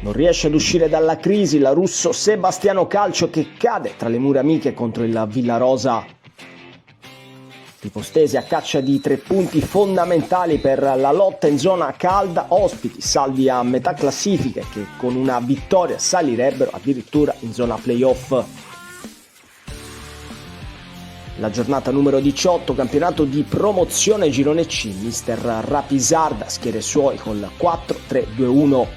Non riesce ad uscire dalla crisi il russo Sebastiano Calcio, che cade tra le mura amiche contro il Villarosa. I postesi a caccia di 3 punti fondamentali per la lotta in zona calda, ospiti saldi a metà classifiche che con una vittoria salirebbero addirittura in zona playoff. La giornata numero 18, campionato di promozione girone C, mister Rapisarda schiera i suoi col 4-3-2-1.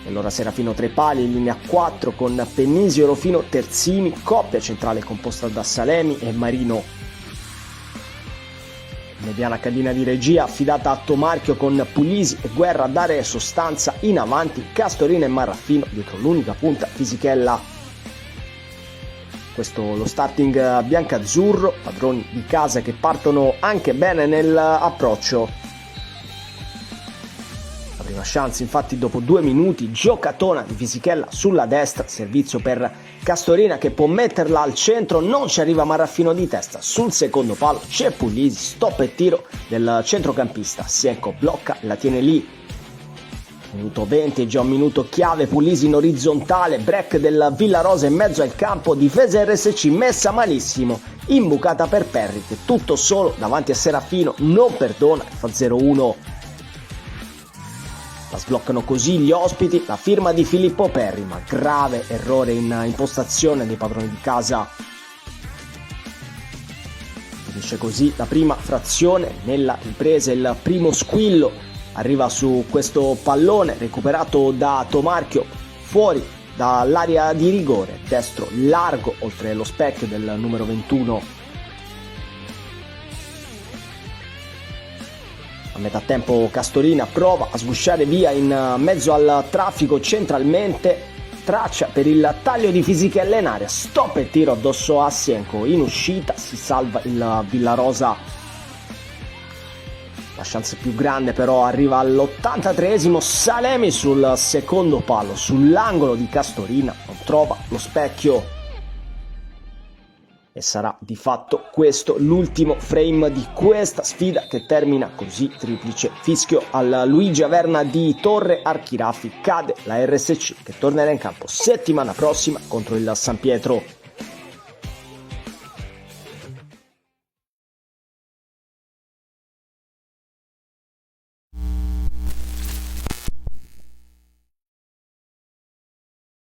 E allora Serafino Trepali in linea 4 con Pennisio Rofino terzini, coppia centrale composta da Salemi e Marino. Mediana cabina di regia affidata a Tomarchio con Puglisi e Guerra a dare sostanza in avanti, Castorina e Marraffino dietro l'unica punta Fisichella. Questo lo starting biancazzurro, padroni di casa che partono anche bene nell'approccio. La prima chance infatti dopo 2 minuti, giocatona di Fisichella sulla destra, servizio per Castorina che può metterla al centro, non ci arriva Marraffino di testa, sul secondo palo c'è Puglisi, stop e tiro del centrocampista, Secco blocca e la tiene lì. Minuto 20 è già un minuto chiave, Puglisi in orizzontale, break del Villarosa in mezzo al campo, difesa RSC messa malissimo, imbucata per Perry che tutto solo davanti a Serafino non perdona e fa 0-1. La sbloccano così gli ospiti, la firma di Filippo Perry, ma grave errore in impostazione dei padroni di casa. Finisce così la prima frazione, nella ripresa il primo squillo arriva su questo pallone recuperato da Tomarchio fuori dall'area di rigore, destro largo oltre lo specchio del numero 21. A metà tempo Castorina prova a sgusciare via in mezzo al traffico centralmente, traccia per il taglio di Fisichella in area, stop e tiro addosso a Sienco, in uscita si salva il Villarosa. La chance più grande però arriva all'83esimo, Salemi sul secondo palo, sull'angolo di Castorina, non trova lo specchio. E sarà di fatto questo l'ultimo frame di questa sfida che termina così, triplice fischio al Luigi Averna di Torre Archirafi, cade la RSC che tornerà in campo settimana prossima contro il San Pietro.